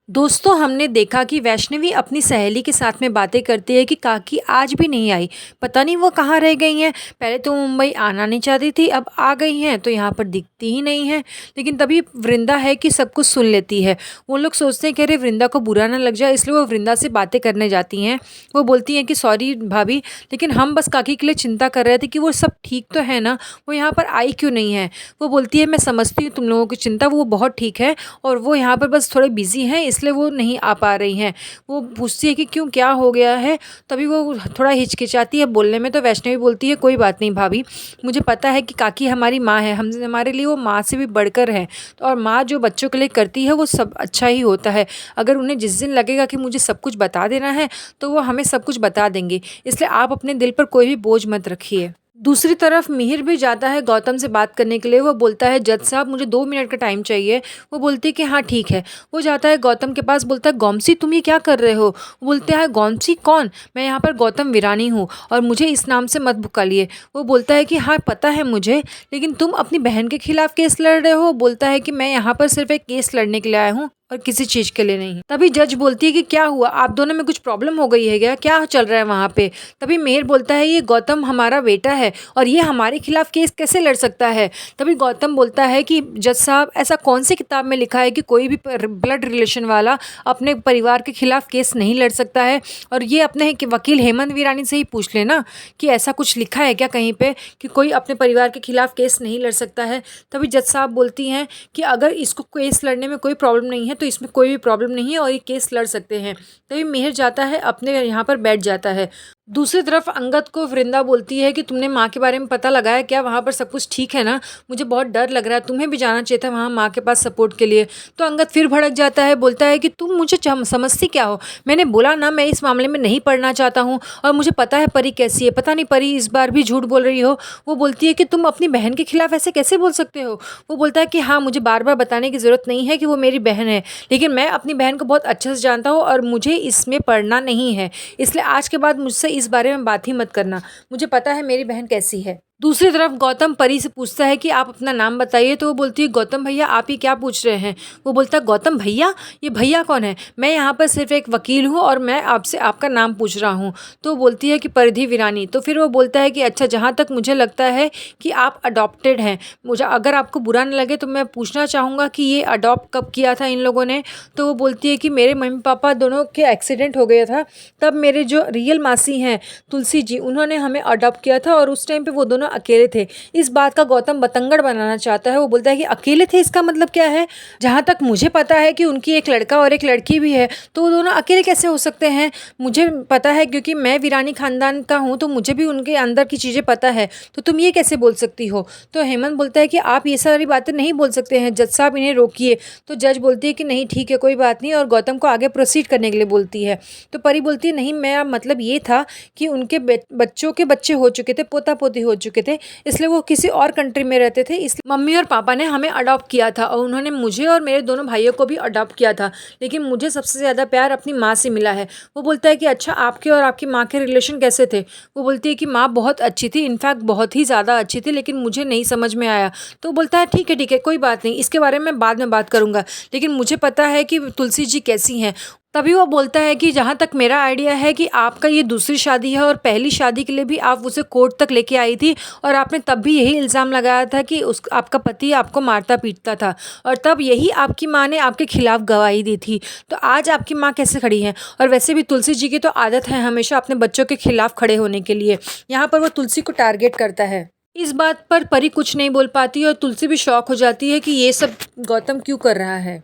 दोस्तों, हमने देखा कि वैष्णवी अपनी सहेली के साथ में बातें करती है कि काकी आज भी नहीं आई। पता नहीं वो कहाँ रह गई हैं। पहले तो मुंबई आना नहीं चाहती थी, अब आ गई हैं तो यहाँ पर दिखती ही नहीं है। लेकिन तभी वृंदा है कि सब कुछ सुन लेती है। वो लोग सोचते हैं कि अरे वृंदा को बुरा ना लग जाए, इसलिए वो वृंदा से बातें करने जाती हैं। वो बोलती हैं कि सॉरी भाभी, लेकिन हम बस काकी के लिए चिंता कर रहे थे कि वो सब ठीक तो है ना, वो यहाँ पर आई क्यों नहीं है। वो बोलती है मैं समझती हूँ तुम लोगों की चिंता, वो बहुत ठीक है और वो यहाँ पर बस थोड़े बिजी हैं इसलिए वो नहीं आ पा रही हैं। वो पूछती है कि क्यों, क्या हो गया है। तभी वो थोड़ा हिचकिचाती है बोलने में, तो वैष्णवी बोलती है कोई बात नहीं भाभी, मुझे पता है कि काकी हमारी माँ है, हम हमारे लिए वो माँ से भी बढ़कर है। तो और माँ जो बच्चों के लिए करती है वो सब अच्छा ही होता है। अगर उन्हें जिस दिन लगेगा कि मुझे सब कुछ बता देना है तो वो हमें सब कुछ बता देंगे, इसलिए आप अपने दिल पर कोई भी बोझ मत रखिए। दूसरी तरफ मिहिर भी जाता है गौतम से बात करने के लिए। वो बोलता है जज साहब मुझे 2 मिनट का टाइम चाहिए। वो बोलती है कि हाँ ठीक है। वो जाता है गौतम के पास, बोलता है गोमसी तुम ये क्या कर रहे हो। वो बोलते हैं गोमसी कौन, मैं यहाँ पर गौतम वीरानी हूँ और मुझे इस नाम से मत पुकारिए। वो बोलता है कि हाँ पता है मुझे, लेकिन तुम अपनी बहन के खिलाफ केस लड़ रहे हो। बोलता है कि मैं यहाँ पर सिर्फ एक केस लड़ने के लिए आया हूँ और किसी चीज़ के लिए नहीं। तभी जज बोलती है कि क्या हुआ, आप दोनों में कुछ प्रॉब्लम हो गई है क्या चल रहा है वहाँ पे। तभी मेहर बोलता है ये गौतम हमारा बेटा है और ये हमारे खिलाफ केस कैसे लड़ सकता है। तभी गौतम बोलता है कि जज साहब ऐसा कौन सी किताब में लिखा है कि कोई भी ब्लड रिलेशन वाला अपने परिवार के खिलाफ केस नहीं लड़ सकता है। और ये अपने वकील हेमंत वीरानी से ही पूछ लेना कि ऐसा कुछ लिखा है क्या कहीं पे कि कोई अपने परिवार के खिलाफ केस नहीं लड़ सकता है। तभी जज साहब बोलती हैं कि अगर इसको केस लड़ने में कोई प्रॉब्लम नहीं है तो इसमें कोई भी प्रॉब्लम नहीं है और ये केस लड़ सकते हैं। तभी मेहर जाता है अपने यहाँ पर बैठ जाता है। दूसरी तरफ अंगद को वृंदा बोलती है कि तुमने माँ के बारे में पता लगाया क्या, वहाँ पर सब कुछ ठीक है ना, मुझे बहुत डर लग रहा है, तुम्हें भी जाना चाहिए था वहाँ माँ के पास सपोर्ट के लिए। तो अंगद फिर भड़क जाता है, बोलता है कि तुम मुझे समझती क्या हो, मैंने बोला ना मैं इस मामले में नहीं पढ़ना चाहता हूँ और मुझे पता है परी कैसी है, पता नहीं परी इस बार भी झूठ बोल रही हो। वो बोलती है कि तुम अपनी बहन के खिलाफ ऐसे कैसे बोल सकते हो। वो बोलता है कि हाँ मुझे बार बार बताने की ज़रूरत नहीं है कि वो मेरी बहन है, लेकिन मैं अपनी बहन को बहुत अच्छे से जानता हूँ और मुझे इसमें पढ़ना नहीं है, इसलिए आज के बाद मुझसे इस बारे में बात ही मत करना, मुझे पता है मेरी बहन कैसी है। दूसरी तरफ गौतम परी से पूछता है कि आप अपना नाम बताइए। तो वो बोलती है गौतम भैया आप ये क्या पूछ रहे हैं। वो बोलता है गौतम भैया, ये भैया कौन है, मैं यहाँ पर सिर्फ एक वकील हूँ और मैं आपसे आपका नाम पूछ रहा हूँ। तो वो बोलती है कि परिधि वीरानी। तो फिर वो बोलता है कि अच्छा जहाँ तक मुझे लगता है कि आप अडॉप्टेड हैं, मुझे अगर आपको बुरा न लगे तो मैं पूछना चाहूँगा कि ये अडॉप्ट कब किया था इन लोगों ने। तो वो बोलती है कि मेरे मम्मी पापा दोनों के एक्सीडेंट हो गया था, तब मेरे जो रियल मासी हैं तुलसी जी, उन्होंने हमें अडॉप्ट किया था और उस टाइम पे वो दोनों अकेले थे। इस बात का गौतम बतंगड़ बनाना चाहता है। वो बोलता है कि अकेले थे इसका मतलब क्या है, जहाँ तक मुझे पता है कि उनकी एक लड़का और एक लड़की भी है, तो वो दोनों अकेले कैसे हो सकते हैं। मुझे पता है क्योंकि मैं वीरानी खानदान का हूँ तो मुझे भी उनके अंदर की चीज़ें पता है, तो तुम ये कैसे बोल सकती हो। तो हेमंत बोलता है कि आप ये सारी बातें नहीं बोल सकते हैं, जज साहब इन्हें रोकिए। तो जज बोलती है कि नहीं ठीक है कोई बात नहीं, और गौतम को आगे प्रोसीड करने के लिए बोलती है। तो परी बोलती है नहीं, मैं मतलब ये था कि उनके बच्चों के बच्चे हो चुके थे, पोता पोती हो चुके थे, इसलिए वो किसी और कंट्री में रहते थे, इसलिए मम्मी और पापा ने हमें अडॉप्ट किया था और उन्होंने मुझे और मेरे दोनों भाइयों को भी अडॉप्ट किया था, लेकिन मुझे सबसे ज़्यादा प्यार अपनी माँ से मिला है। वो बोलता है कि अच्छा आपके और आपकी माँ के रिलेशन कैसे थे। वो बोलती है कि माँ बहुत अच्छी थी, इनफैक्ट बहुत ही ज़्यादा अच्छी थी, लेकिन मुझे नहीं समझ में आया। तो बोलता है ठीक है कोई बात नहीं, इसके बारे में बाद में बात करूँगा, लेकिन मुझे पता है कि तुलसी जी कैसी हैं। तभी वो बोलता है कि जहाँ तक मेरा आइडिया है कि आपका ये दूसरी शादी है और पहली शादी के लिए भी आप उसे कोर्ट तक लेके आई थी और आपने तब भी यही इल्ज़ाम लगाया था कि आपका पति आपको मारता पीटता था, और तब यही आपकी माँ ने आपके खिलाफ गवाही दी थी। तो आज आपकी माँ कैसे खड़ी हैं। और वैसे भी तुलसी जी की तो आदत है हमेशा अपने बच्चों के खिलाफ खड़े होने के लिए। यहाँ पर वो तुलसी को टारगेट करता है। इस बात पर परी कुछ नहीं बोल पाती और तुलसी भी शॉक हो जाती है कि ये सब गौतम क्यों कर रहा है।